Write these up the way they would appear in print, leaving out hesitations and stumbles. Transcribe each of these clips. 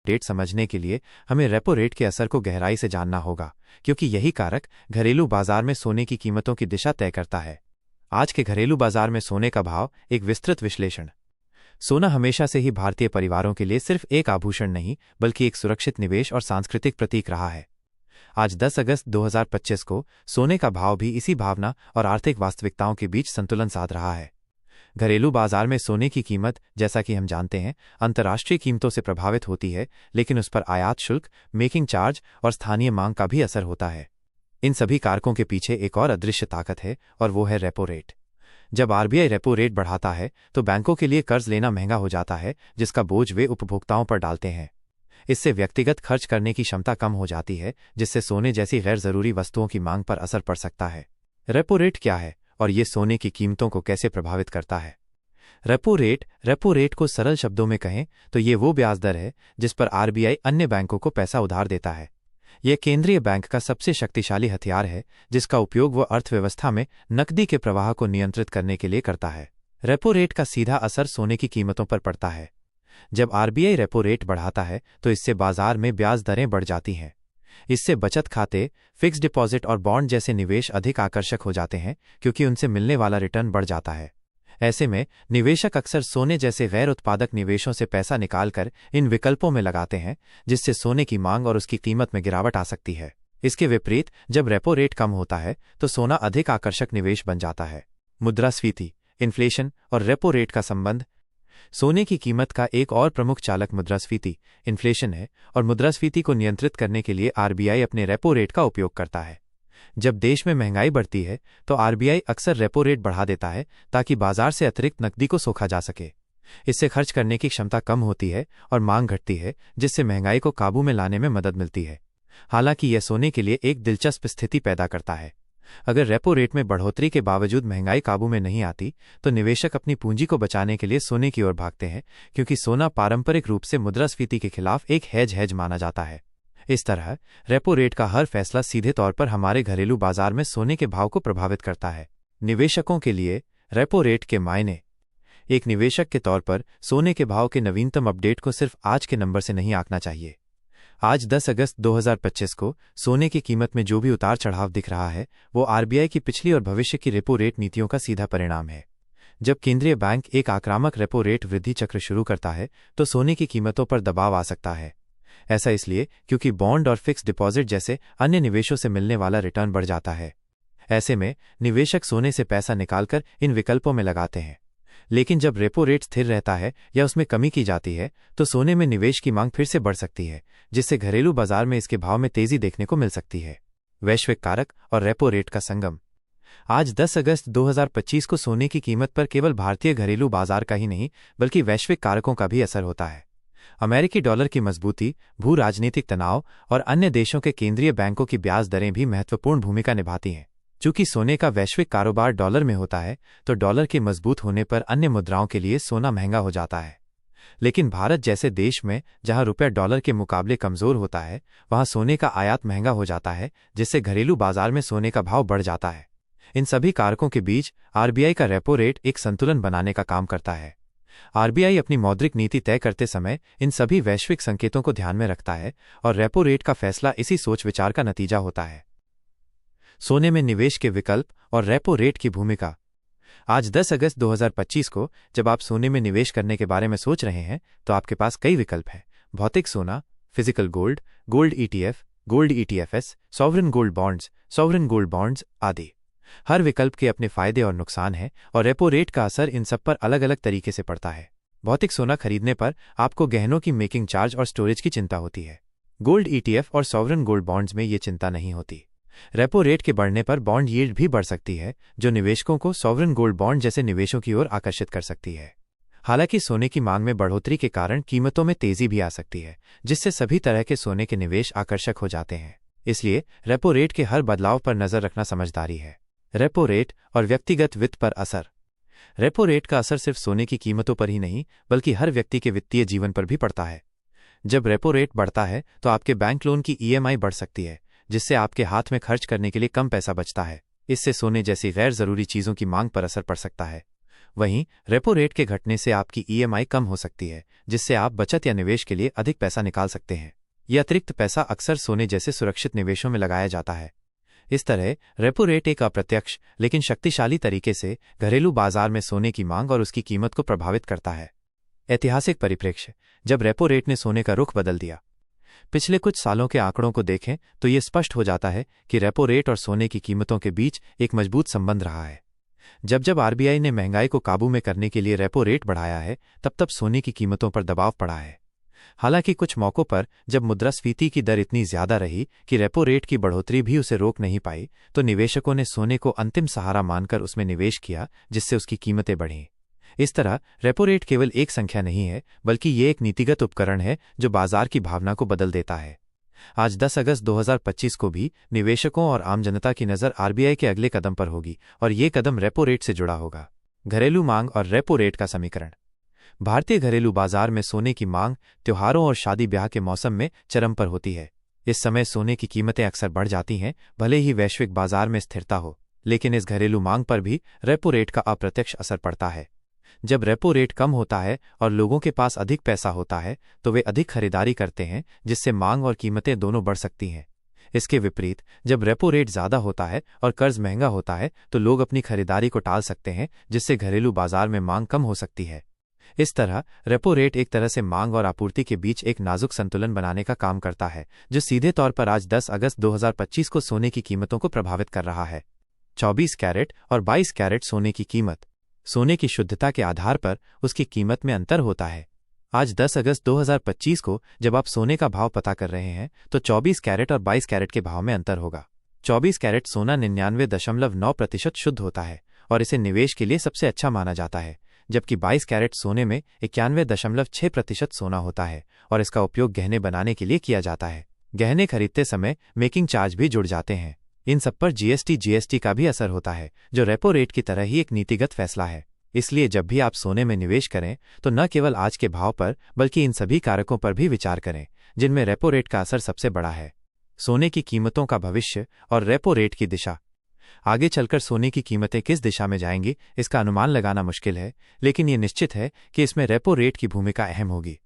Date समझने के लिए हमें रेपो रेट के असर को गहराई से जानना होगा, क्योंकि यही कारक घरेलू बाजार में सोने की कीमतों की दिशा तय करता है। आज के घरेलू बाजार में सोने का भाव, एक विस्तृत विश्लेषण। सोना हमेशा से ही भारतीय परिवारों के लिए सिर्फ एक आभूषण नहीं, बल्कि एक सुरक्षित निवेश और सांस्कृतिक प्रतीक रहा है। आज 10 अगस्त 2025 को सोने का भाव भी इसी भावना और आर्थिक वास्तविकताओं के बीच संतुलन साध रहा है। घरेलू बाजार में सोने की कीमत, जैसा कि हम जानते हैं, अंतर्राष्ट्रीय कीमतों से प्रभावित होती है, लेकिन उस पर आयात शुल्क, मेकिंग चार्ज और स्थानीय मांग का भी असर होता है। इन सभी कारकों के पीछे एक और अदृश्य ताकत है, और वो है रेपो रेट। जब आरबीआई रेपो रेट बढ़ाता है तो बैंकों के लिए कर्ज लेना महंगा हो जाता है, जिसका बोझ वे उपभोक्ताओं पर डालते हैं। इससे व्यक्तिगत खर्च करने की क्षमता कम हो जाती है, जिससे सोने जैसी गैर जरूरी वस्तुओं की मांग पर असर पड़ सकता है। रेपो रेट क्या है और ये सोने की कीमतों को कैसे प्रभावित करता है? रेपो रेट को सरल शब्दों में कहें तो ये वो ब्याज दर है जिस पर आरबीआई अन्य बैंकों को पैसा उधार देता है। यह केंद्रीय बैंक का सबसे शक्तिशाली हथियार है, जिसका उपयोग वह अर्थव्यवस्था में नकदी के प्रवाह को नियंत्रित करने के लिए करता है। रेपो रेट का सीधा असर सोने की कीमतों पर पड़ता है। जब आरबीआई रेपो रेट बढ़ाता है तो इससे बाजार में ब्याज दरें बढ़ जाती हैं। इससे बचत खाते, फिक्स्ड डिपॉजिट और बॉन्ड जैसे निवेश अधिक आकर्षक हो जाते हैं, क्योंकि उनसे मिलने वाला रिटर्न बढ़ जाता है। ऐसे में निवेशक अक्सर सोने जैसे गैर उत्पादक निवेशों से पैसा निकालकर इन विकल्पों में लगाते हैं, जिससे सोने की मांग और उसकी कीमत में गिरावट आ सकती है। इसके विपरीत जब रेपो रेट कम होता है तो सोना अधिक आकर्षक निवेश बन जाता है। मुद्रास्फीति, इन्फ्लेशन और रेपो रेट का संबंध। सोने की कीमत का एक और प्रमुख चालक मुद्रास्फीति, इन्फ्लेशन है, और मुद्रास्फीति को नियंत्रित करने के लिए आरबीआई अपने रेपो रेट का उपयोग करता है। जब देश में महंगाई बढ़ती है तो आरबीआई अक्सर रेपो रेट बढ़ा देता है, ताकि बाजार से अतिरिक्त नकदी को सोखा जा सके। इससे खर्च करने की क्षमता कम होती है और मांग घटती है, जिससे महंगाई को काबू में लाने में मदद मिलती है। हालांकि यह सोने के लिए एक दिलचस्प स्थिति पैदा करता है। अगर रेपो रेट में बढ़ोतरी के बावजूद महंगाई काबू में नहीं आती तो निवेशक अपनी पूंजी को बचाने के लिए सोने की ओर भागते हैं, क्योंकि सोना पारंपरिक रूप से मुद्रास्फीति के खिलाफ एक हेज माना जाता है। इस तरह रेपो रेट का हर फैसला सीधे तौर पर हमारे घरेलू बाजार में सोने के भाव को प्रभावित करता है। निवेशकों के लिए रेपो रेट के मायने। एक निवेशक के तौर पर सोने के भाव के नवीनतम अपडेट को सिर्फ आज के नंबर से नहीं आंकना चाहिए। आज 10 अगस्त 2025 को सोने की कीमत में जो भी उतार चढ़ाव दिख रहा है, वो आरबीआई की पिछली और भविष्य की रेपो रेट नीतियों का सीधा परिणाम है। जब केंद्रीय बैंक एक आक्रामक रेपो रेट वृद्धि चक्र शुरू करता है तो सोने की कीमतों पर दबाव आ सकता है। ऐसा इसलिए क्योंकि बॉन्ड और फिक्स्ड डिपॉजिट जैसे अन्य निवेशों से मिलने वाला रिटर्न बढ़ जाता है। ऐसे में निवेशक सोने से पैसा निकालकर इन विकल्पों में लगाते हैं। लेकिन जब रेपो रेट स्थिर रहता है या उसमें कमी की जाती है तो सोने में निवेश की मांग फिर से बढ़ सकती है, जिससे घरेलू बाजार में इसके भाव में तेजी देखने को मिल सकती है। वैश्विक कारक और रेपो रेट का संगम। आज 10 अगस्त 2025 को सोने की कीमत पर केवल भारतीय घरेलू बाजार का ही नहीं, बल्कि वैश्विक कारकों का भी असर होता है। अमेरिकी डॉलर की मजबूती, भू राजनीतिक तनाव और अन्य देशों के केंद्रीय बैंकों की ब्याज दरें भी महत्वपूर्ण भूमिका निभाती हैं। चूंकि सोने का वैश्विक कारोबार डॉलर में होता है, तो डॉलर के मजबूत होने पर अन्य मुद्राओं के लिए सोना महंगा हो जाता है। लेकिन भारत जैसे देश में, जहां रुपया डॉलर के मुकाबले कमजोर होता है, वहां सोने का आयात महंगा हो जाता है, जिससे घरेलू बाजार में सोने का भाव बढ़ जाता है। इन सभी कारकों के बीच आरबीआई का रेपो रेट एक संतुलन बनाने का काम करता है। आरबीआई अपनी मौद्रिक नीति तय करते समय इन सभी वैश्विक संकेतों को ध्यान में रखता है, और रेपो रेट का फैसला इसी सोच विचार का नतीजा होता है। सोने में निवेश के विकल्प और रेपो रेट की भूमिका। आज 10 अगस्त 2025 को जब आप सोने में निवेश करने के बारे में सोच रहे हैं तो आपके पास कई विकल्प हैं। भौतिक सोना, physical gold, gold ETF, gold ETFs, sovereign gold bonds आदि। हर विकल्प के अपने फायदे और नुकसान हैं, और रेपो रेट का असर इन सब पर अलग अलग तरीके से पड़ता है। भौतिक सोना खरीदने पर आपको गहनों की मेकिंग चार्ज और स्टोरेज की चिंता होती है। गोल्ड ईटीएफ और सॉवरेन गोल्ड बॉन्ड्स में ये चिंता नहीं होती। रेपो रेट के बढ़ने पर बॉन्ड यील्ड भी बढ़ सकती है, जो निवेशकों को सॉवरेन गोल्ड बॉन्ड जैसे निवेशों की ओर आकर्षित कर सकती है। हालांकि सोने की मांग में बढ़ोतरी के कारण कीमतों में तेजी भी आ सकती है, जिससे सभी तरह के सोने के निवेश आकर्षक हो जाते हैं। इसलिए रेपो रेट के हर बदलाव पर नजर रखना समझदारी है। रेपो रेट और व्यक्तिगत वित्त पर असर। रेपो रेट का असर सिर्फ सोने की कीमतों पर ही नहीं, बल्कि हर व्यक्ति के वित्तीय जीवन पर भी पड़ता है। जब रेपो रेट बढ़ता है तो आपके बैंक लोन की ईएमआई बढ़ सकती है, जिससे आपके हाथ में खर्च करने के लिए कम पैसा बचता है। इससे सोने जैसी गैर जरूरी चीजों की मांग पर असर पड़ सकता है। वहीं रेपो रेट के घटने से आपकी ईएमआई कम हो सकती है, जिससे आप बचत या निवेश के लिए अधिक पैसा निकाल सकते हैं। यह अतिरिक्त पैसा अक्सर सोने जैसे सुरक्षित निवेशों में लगाया जाता है। इस तरह रेपो रेट एक अप्रत्यक्ष लेकिन शक्तिशाली तरीके से घरेलू बाजार में सोने की मांग और उसकी कीमत को प्रभावित करता है। ऐतिहासिक परिप्रेक्ष्य: जब रेपो रेट ने सोने का रुख बदल दिया। पिछले कुछ सालों के आंकड़ों को देखें तो ये स्पष्ट हो जाता है कि रेपो रेट और सोने की कीमतों के बीच एक मजबूत संबंध रहा है। जब जब आरबीआई ने महंगाई को काबू में करने के लिए रेपो रेट बढ़ाया है, तब तब सोने की कीमतों पर दबाव पड़ा है। हालांकि कुछ मौकों पर जब मुद्रास्फीति की दर इतनी ज्यादा रही कि रेपो रेट की बढ़ोतरी भी उसे रोक नहीं पाई, तो निवेशकों ने सोने को अंतिम सहारा मानकर उसमें निवेश किया, जिससे उसकी कीमतें बढ़ीं। इस तरह रेपो रेट केवल एक संख्या नहीं है, बल्कि ये एक नीतिगत उपकरण है जो बाजार की भावना को बदल देता है। आज 10 अगस्त 2025 को भी निवेशकों और आम जनता की नज़र आरबीआई के अगले कदम पर होगी, और ये कदम रेपो रेट से जुड़ा होगा। घरेलू मांग और रेपो रेट का समीकरण। भारतीय घरेलू बाजार में सोने की मांग त्योहारों और शादी ब्याह के मौसम में चरम पर होती है। इस समय सोने की कीमतें अक्सर बढ़ जाती हैं, भले ही वैश्विक बाजार में स्थिरता हो, लेकिन इस घरेलू मांग पर भी रेपो रेट का अप्रत्यक्ष असर पड़ता है। जब रेपो रेट कम होता है और लोगों के पास अधिक पैसा होता है, तो वे अधिक खरीदारी करते हैं, जिससे मांग और कीमतें दोनों बढ़ सकती हैं। इसके विपरीत, जब रेपो रेट ज़्यादा होता है और कर्ज महंगा होता है, तो लोग अपनी खरीदारी को टाल सकते हैं, जिससे घरेलू बाजार में मांग कम हो सकती है। इस तरह रेपो रेट एक तरह से मांग और आपूर्ति के बीच एक नाजुक संतुलन बनाने का काम करता है, जो सीधे तौर पर आज 10 अगस्त 2025 को सोने की कीमतों को प्रभावित कर रहा है। 24 कैरेट और 22 कैरेट सोने की कीमत। सोने की शुद्धता के आधार पर उसकी कीमत में अंतर होता है। आज 10 अगस्त 2025 को जब आप सोने का भाव पता कर रहे हैं, तो 24 कैरेट और 22 कैरेट के भाव में अंतर होगा। 24 कैरेट सोना 99.9% शुद्ध होता है और इसे निवेश के लिए सबसे अच्छा माना जाता है, जबकि 22 कैरेट सोने में 91.6% सोना होता है और इसका उपयोग गहने बनाने के लिए किया जाता है। गहने खरीदते समय मेकिंग चार्ज भी जुड़ जाते हैं। इन सब पर जीएसटी का भी असर होता है, जो रेपो रेट की तरह ही एक नीतिगत फैसला है। इसलिए जब भी आप सोने में निवेश करें, तो न केवल आज के भाव पर, बल्कि इन सभी कारकों पर भी विचार करें, जिनमें रेपो रेट का असर सबसे बड़ा है। सोने की कीमतों का भविष्य और रेपो रेट की दिशा। आगे चलकर सोने की कीमतें किस दिशा में जाएंगी, इसका अनुमान लगाना मुश्किल है, लेकिन ये निश्चित है कि इसमें रेपो रेट की भूमिका अहम होगी।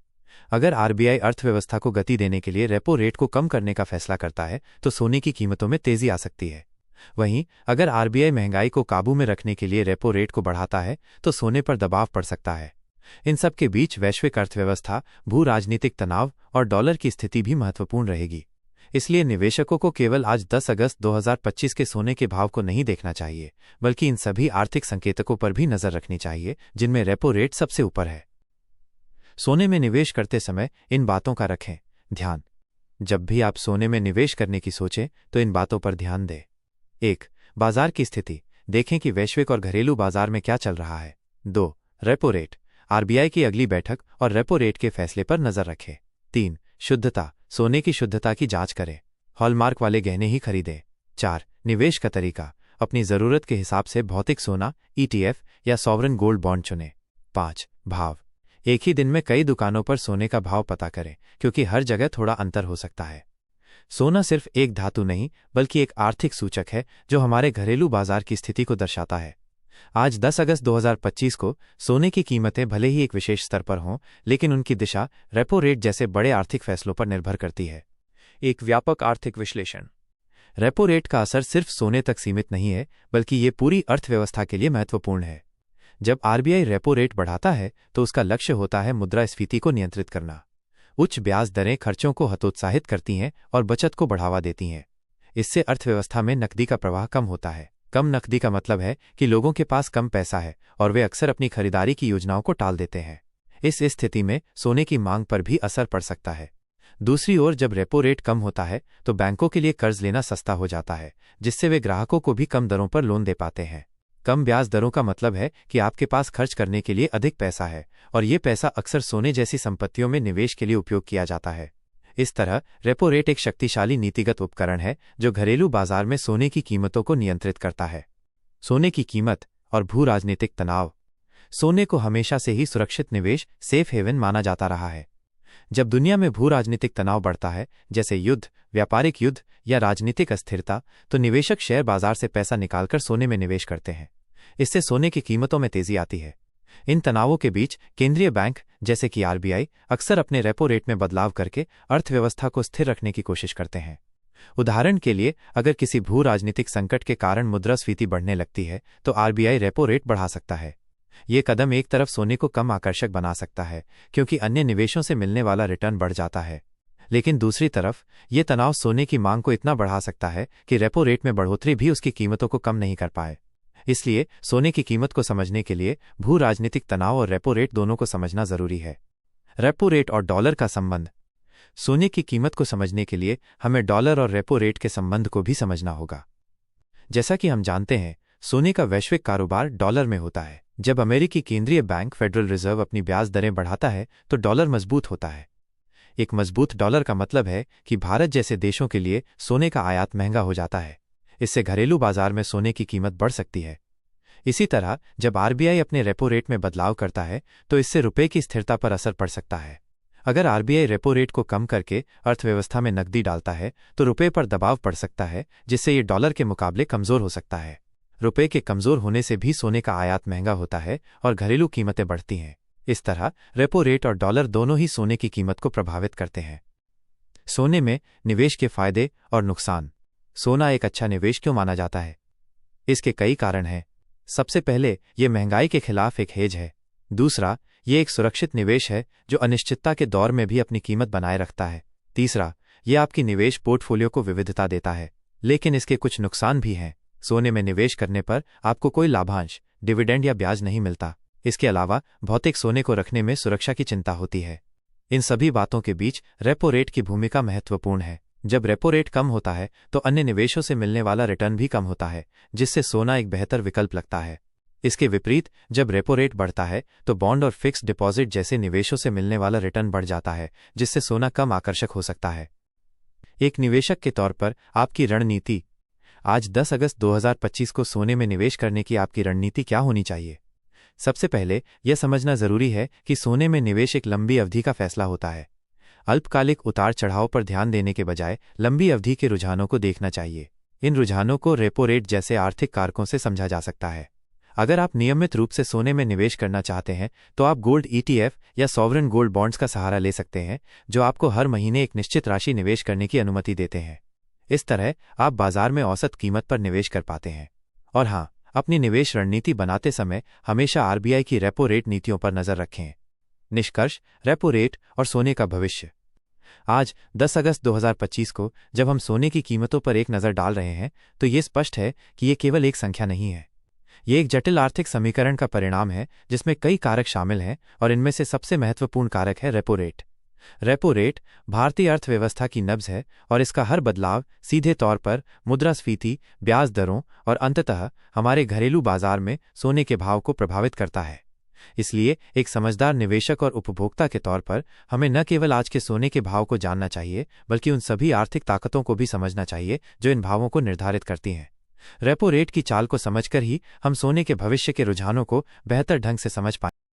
अगर आरबीआई अर्थव्यवस्था को गति देने के लिए रेपो रेट को कम करने का फैसला करता है, तो सोने की कीमतों में तेजी आ सकती है। वहीं अगर आरबीआई महंगाई को काबू में रखने के लिए रेपो रेट को बढ़ाता है, तो सोने पर दबाव पड़ सकता है। इन सब के बीच वैश्विक अर्थव्यवस्था, भू राजनीतिक तनाव और डॉलर की स्थिति भी महत्वपूर्ण रहेगी। इसलिए निवेशकों को केवल आज 10 अगस्त 2025 के सोने के भाव को नहीं देखना चाहिए, बल्कि इन सभी आर्थिक संकेतकों पर भी नजर रखनी चाहिए, जिनमें रेपो रेट सबसे ऊपर है। सोने में निवेश करते समय इन बातों का रखें ध्यान। जब भी आप सोने में निवेश करने की सोचें, तो इन बातों पर ध्यान दें। 1. बाजार की स्थिति। देखें कि वैश्विक और घरेलू बाजार में क्या चल रहा है। 2. Repo rate. आरबीआई की अगली बैठक और रेपो रेट के फैसले पर नजर रखें। 3. शुद्धता। सोने की शुद्धता की जांच करें। हॉलमार्क वाले गहने ही खरीदें। 4. निवेश का तरीका। अपनी जरूरत के हिसाब से भौतिक सोना, ईटीएफ या सॉवरेन गोल्ड बॉन्ड चुनें। 5. भाव। एक ही दिन में कई दुकानों पर सोने का भाव पता करें, क्योंकि हर जगह थोड़ा अंतर हो सकता है। सोना सिर्फ एक धातु नहीं, बल्कि एक आर्थिक सूचक है जो हमारे घरेलू बाजार की स्थिति को दर्शाता है। आज 10 अगस्त 2025 को सोने की कीमतें भले ही एक विशेष स्तर पर हों, लेकिन उनकी दिशा रेपो रेट जैसे बड़े आर्थिक फैसलों पर निर्भर करती है। एक व्यापक आर्थिक विश्लेषण। रेपो रेट का असर सिर्फ सोने तक सीमित नहीं है, बल्कि ये पूरी अर्थव्यवस्था के लिए महत्वपूर्ण है। जब आरबीआई रेपो रेट बढ़ाता है, तो उसका लक्ष्य होता है मुद्रास्फीति को नियंत्रित करना। उच्च ब्याज दरें खर्चों को हतोत्साहित करती हैं और बचत को बढ़ावा देती हैं। इससे अर्थव्यवस्था में नकदी का प्रवाह कम होता है। कम नकदी का मतलब है कि लोगों के पास कम पैसा है और वे अक्सर अपनी खरीदारी की योजनाओं को टाल देते हैं। इस स्थिति में सोने की मांग पर भी असर पड़ सकता है। दूसरी ओर, जब रेपो रेट कम होता है, तो बैंकों के लिए कर्ज लेना सस्ता हो जाता है, जिससे वे ग्राहकों को भी कम दरों पर लोन दे पाते हैं। कम ब्याज दरों का मतलब है कि आपके पास खर्च करने के लिए अधिक पैसा है, और ये पैसा अक्सर सोने जैसी संपत्तियों में निवेश के लिए उपयोग किया जाता है। इस तरह रेपो रेट एक शक्तिशाली नीतिगत उपकरण है जो घरेलू बाजार में सोने की कीमतों को नियंत्रित करता है। सोने की कीमत और भू राजनीतिक तनाव। सोने को हमेशा से ही सुरक्षित निवेश, सेफ हेवन माना जाता रहा है। जब दुनिया में भू राजनीतिक तनाव बढ़ता है, जैसे युद्ध, व्यापारिक युद्ध या राजनीतिक अस्थिरता, तो निवेशक शेयर बाजार से पैसा निकालकर सोने में निवेश करते हैं। इससे सोने की कीमतों में तेजी आती है। इन तनावों के बीच केंद्रीय बैंक जैसे कि आरबीआई अक्सर अपने रेपो रेट में बदलाव करके अर्थव्यवस्था को स्थिर रखने की कोशिश करते हैं। उदाहरण के लिए, अगर किसी भू राजनीतिक संकट के कारण मुद्रास्फीति बढ़ने लगती है तो आरबीआई रेपो रेट बढ़ा सकता है। ये कदम एक तरफ सोने को कम आकर्षक बना सकता है क्योंकि अन्य निवेशों से मिलने वाला रिटर्न बढ़ जाता है, लेकिन दूसरी तरफ ये तनाव सोने की मांग को इतना बढ़ा सकता है कि रेपो रेट में बढ़ोतरी भी उसकी कीमतों को कम नहीं कर पाए। इसलिए सोने की कीमत को समझने के लिए भू राजनीतिक तनाव और रेपो रेट दोनों को समझना जरूरी है। रेपो रेट और डॉलर का संबंध। सोने की कीमत को समझने के लिए हमें डॉलर और रेपो रेट के संबंध को भी समझना होगा। जैसा कि हम जानते हैं, सोने का वैश्विक कारोबार डॉलर में होता है। जब अमेरिकी केंद्रीय बैंक फेडरल रिजर्व अपनी ब्याज दरें बढ़ाता है तो डॉलर मजबूत होता है। एक मजबूत डॉलर का मतलब है कि भारत जैसे देशों के लिए सोने का आयात महंगा हो जाता है। इससे घरेलू बाजार में सोने की कीमत बढ़ सकती है। इसी तरह जब आरबीआई अपने रेपो रेट में बदलाव करता है तो इससे रुपए की स्थिरता पर असर पड़ सकता है। अगर आरबीआई रेपो रेट को कम करके अर्थव्यवस्था में नकदी डालता है तो रुपए पर दबाव पड़ सकता है, जिससे ये डॉलर के मुकाबले कमजोर हो सकता है। रुपए के कमजोर होने से भी सोने का आयात महंगा होता है और घरेलू कीमतें बढ़ती हैं। इस तरह रेपो रेट और डॉलर दोनों ही सोने की कीमत को प्रभावित करते हैं। सोने में निवेश के फायदे और नुकसान। सोना एक अच्छा निवेश क्यों माना जाता है? इसके कई कारण हैं। सबसे पहले, ये महंगाई के खिलाफ एक हेज है। दूसरा, ये एक सुरक्षित निवेश है जो अनिश्चितता के दौर में भी अपनी कीमत बनाए रखता है। तीसरा, ये आपकी निवेश पोर्टफोलियो को विविधता देता है। लेकिन इसके कुछ नुकसान भी हैं। सोने में निवेश करने पर आपको कोई लाभांश, डिविडेंड या ब्याज नहीं मिलता। इसके अलावा भौतिक सोने को रखने में सुरक्षा की चिंता होती है। इन सभी बातों के बीच रेपो रेट की भूमिका महत्वपूर्ण है। जब रेपो रेट कम होता है तो अन्य निवेशों से मिलने वाला रिटर्न भी कम होता है, जिससे सोना एक बेहतर विकल्प लगता है। इसके विपरीत, जब रेपो रेट बढ़ता है तो बॉन्ड और फिक्स्ड डिपॉजिट जैसे निवेशों से मिलने वाला रिटर्न बढ़ जाता है, जिससे सोना कम आकर्षक हो सकता है। एक निवेशक के तौर पर आपकी रणनीति। आज 10 अगस्त 2025 को सोने में निवेश करने की आपकी रणनीति क्या होनी चाहिए? सबसे पहले यह समझना जरूरी है कि सोने में निवेश एक लंबी अवधि का फैसला होता है। अल्पकालिक उतार चढ़ाव पर ध्यान देने के बजाय लंबी अवधि के रुझानों को देखना चाहिए। इन रुझानों को रेपो रेट जैसे आर्थिक कारकों से समझा जा सकता है। अगर आप नियमित रूप से सोने में निवेश करना चाहते हैं तो आप गोल्ड ईटीएफ या सॉवरेन गोल्ड बॉन्ड्स का सहारा ले सकते हैं, जो आपको हर महीने एक निश्चित राशि निवेश करने की अनुमति देते हैं। इस तरह आप बाजार में औसत कीमत पर निवेश कर पाते हैं। और हाँ, अपनी निवेश रणनीति बनाते समय हमेशा आरबीआई की रेपो रेट नीतियों पर नजर रखें। निष्कर्ष, रेपो रेट और सोने का भविष्य। आज 10 अगस्त 2025 को जब हम सोने की कीमतों पर एक नज़र डाल रहे हैं तो ये स्पष्ट है कि ये केवल एक संख्या नहीं है। ये एक जटिल आर्थिक समीकरण का परिणाम है जिसमें कई कारक शामिल हैं, और इनमें से सबसे महत्वपूर्ण कारक है रेपो रेट। रेपो रेट भारतीय अर्थव्यवस्था की नब्ज है और इसका हर बदलाव सीधे तौर पर मुद्रास्फीति, ब्याज दरों और अंततः हमारे घरेलू बाजार में सोने के भाव को प्रभावित करता है। इसलिए एक समझदार निवेशक और उपभोक्ता के तौर पर हमें न केवल आज के सोने के भाव को जानना चाहिए, बल्कि उन सभी आर्थिक ताकतों को भी समझना चाहिए जो इन भावों को निर्धारित करती हैं। रेपो रेट की चाल को समझकर ही हम सोने के भविष्य के रुझानों को बेहतर ढंग से समझ पाएंगे।